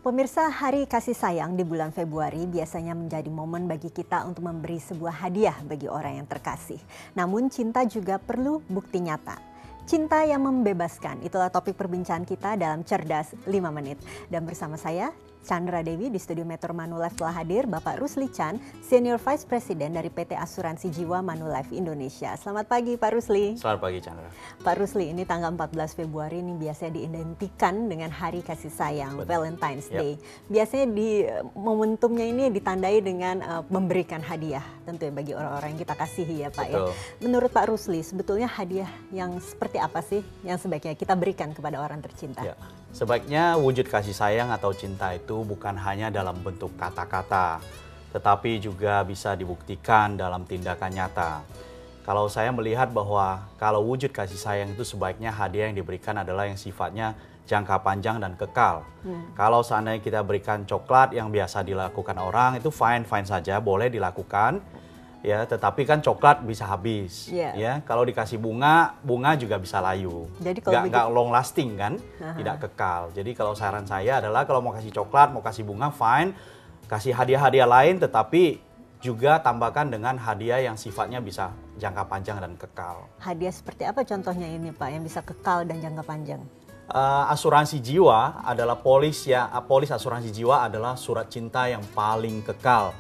Pemirsa, Hari Kasih Sayang di bulan Februari biasanya menjadi momen bagi kita untuk memberi sebuah hadiah bagi orang yang terkasih. Namun cinta juga perlu bukti nyata. Cinta yang membebaskan, itulah topik perbincangan kita dalam Cerdas 5 Menit. Dan bersama saya, Chandra Dewi di studio Metro Manulife telah hadir Bapak Rusli Chan, Senior Vice President dari PT Asuransi Jiwa Manulife Indonesia. Selamat pagi Pak Rusli. Selamat pagi Chandra. Pak Rusli, ini tanggal 14 Februari ini biasanya diidentikan dengan Hari Kasih Sayang, Valentine's Day. Biasanya di momentumnya ini ditandai dengan memberikan hadiah tentu ya bagi orang-orang yang kita kasihi ya Pak. Betul. Ya. Menurut Pak Rusli, sebetulnya hadiah yang seperti apa sih yang sebaiknya kita berikan kepada orang tercinta? Ya. Sebaiknya wujud kasih sayang atau cinta itu bukan hanya dalam bentuk kata-kata, tetapi juga bisa dibuktikan dalam tindakan nyata. Kalau saya melihat bahwa kalau wujud kasih sayang itu sebaiknya hadiah yang diberikan adalah yang sifatnya jangka panjang dan kekal. Kalau seandainya kita berikan coklat yang biasa dilakukan orang itu fine-fine saja, boleh dilakukan. Ya, tetapi kan coklat bisa habis. Ya, kalau dikasih bunga, bunga juga bisa layu. Jadi kalau nggak long lasting kan, tidak kekal. Jadi kalau saran saya adalah kalau mau kasih coklat, mau kasih bunga, fine. Kasih hadiah-hadiah lain, tetapi juga tambahkan dengan hadiah yang sifatnya bisa jangka panjang dan kekal. Hadiah seperti apa contohnya ini Pak, yang bisa kekal dan jangka panjang? Asuransi jiwa adalah polis asuransi jiwa adalah surat cinta yang paling kekal,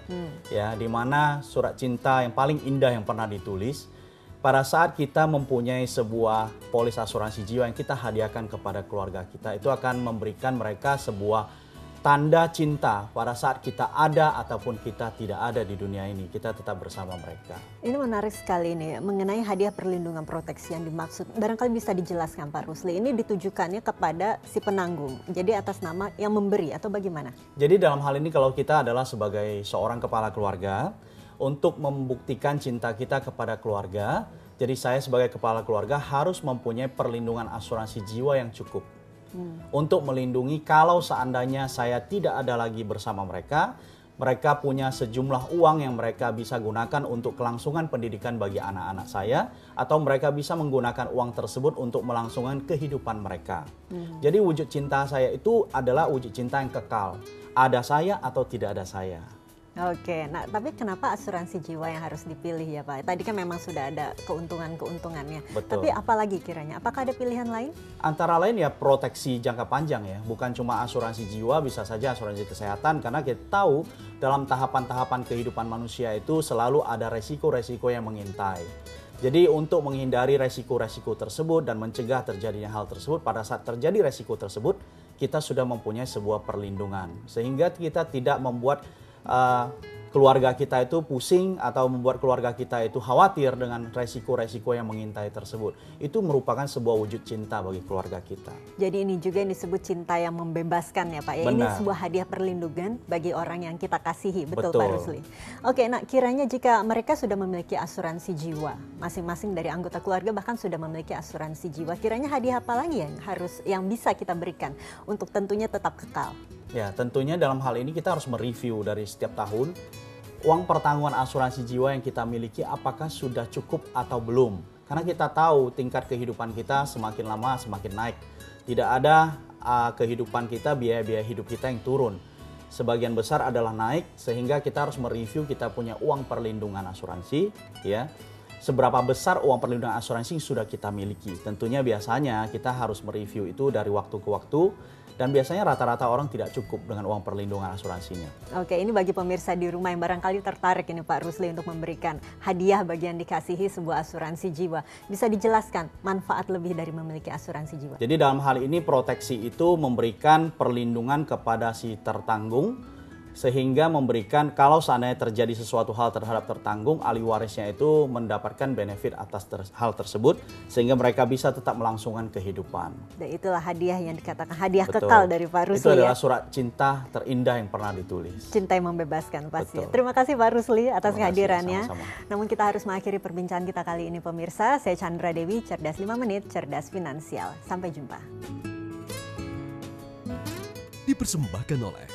ya, dimana surat cinta yang paling indah yang pernah ditulis pada saat kita mempunyai sebuah polis asuransi jiwa yang kita hadiahkan kepada keluarga kita, itu akan memberikan mereka sebuah tanda cinta pada saat kita ada ataupun kita tidak ada di dunia ini, kita tetap bersama mereka. Ini menarik sekali nih, mengenai hadiah perlindungan proteksi yang dimaksud. Barangkali bisa dijelaskan Pak Rusli, ini ditujukannya kepada si penanggung, jadi atas nama yang memberi atau bagaimana? Jadi dalam hal ini kalau kita adalah sebagai seorang kepala keluarga, untuk membuktikan cinta kita kepada keluarga, jadi saya sebagai kepala keluarga harus mempunyai perlindungan asuransi jiwa yang cukup. Untuk melindungi kalau seandainya saya tidak ada lagi bersama mereka, mereka punya sejumlah uang yang mereka bisa gunakan untuk kelangsungan pendidikan bagi anak-anak saya, atau mereka bisa menggunakan uang tersebut untuk melangsungkan kehidupan mereka. Jadi wujud cinta saya itu adalah wujud cinta yang kekal, ada saya atau tidak ada saya. Oke, nah tapi kenapa asuransi jiwa yang harus dipilih ya Pak? Tadi kan memang sudah ada keuntungan-keuntungannya. Betul. Tapi apalagi kiranya? Apakah ada pilihan lain? Antara lain ya proteksi jangka panjang ya. Bukan cuma asuransi jiwa, bisa saja asuransi kesehatan. Karena kita tahu dalam tahapan-tahapan kehidupan manusia itu selalu ada resiko-resiko yang mengintai. Jadi untuk menghindari resiko-resiko tersebut dan mencegah terjadinya hal tersebut, pada saat terjadi resiko tersebut, kita sudah mempunyai sebuah perlindungan. Sehingga kita tidak membuat keluarga kita itu pusing atau membuat keluarga kita itu khawatir dengan resiko-resiko yang mengintai tersebut. Itu merupakan sebuah wujud cinta bagi keluarga kita. Jadi ini juga yang disebut cinta yang membebaskan ya Pak ya. Ini sebuah hadiah perlindungan bagi orang yang kita kasihi. Betul Pak Rusli. Oke, nah kiranya jika mereka sudah memiliki asuransi jiwa, masing-masing dari anggota keluarga bahkan sudah memiliki asuransi jiwa, kiranya hadiah apa lagi yang bisa kita berikan untuk tentunya tetap kekal? Ya, tentunya dalam hal ini kita harus mereview dari setiap tahun uang pertanggungan asuransi jiwa yang kita miliki apakah sudah cukup atau belum. Karena kita tahu tingkat kehidupan kita semakin lama semakin naik. Tidak ada kehidupan kita, biaya-biaya hidup kita yang turun. Sebagian besar adalah naik, sehingga kita harus mereview kita punya uang perlindungan asuransi, ya. Seberapa besar uang perlindungan asuransi yang sudah kita miliki. Tentunya biasanya kita harus mereview itu dari waktu ke waktu. Dan biasanya rata-rata orang tidak cukup dengan uang perlindungan asuransinya. Oke, ini bagi pemirsa di rumah yang barangkali tertarik ini Pak Rusli untuk memberikan hadiah bagi yang dikasihi sebuah asuransi jiwa. Bisa dijelaskan manfaat lebih dari memiliki asuransi jiwa? Jadi dalam hal ini proteksi itu memberikan perlindungan kepada si tertanggung, sehingga memberikan kalau seandainya terjadi sesuatu hal terhadap tertanggung, ahli warisnya itu mendapatkan benefit atas hal tersebut, sehingga mereka bisa tetap melangsungkan kehidupan. Dan itulah hadiah yang dikatakan hadiah kekal dari Pak Rusli. Itu adalah surat cinta terindah yang pernah ditulis. Cinta yang membebaskan pasti. Terima kasih Pak Rusli atas kehadirannya. Sama-sama. Namun kita harus mengakhiri perbincangan kita kali ini pemirsa. Saya Chandra Dewi, Cerdas 5 Menit, Cerdas Finansial. Sampai jumpa. Dipersembahkan oleh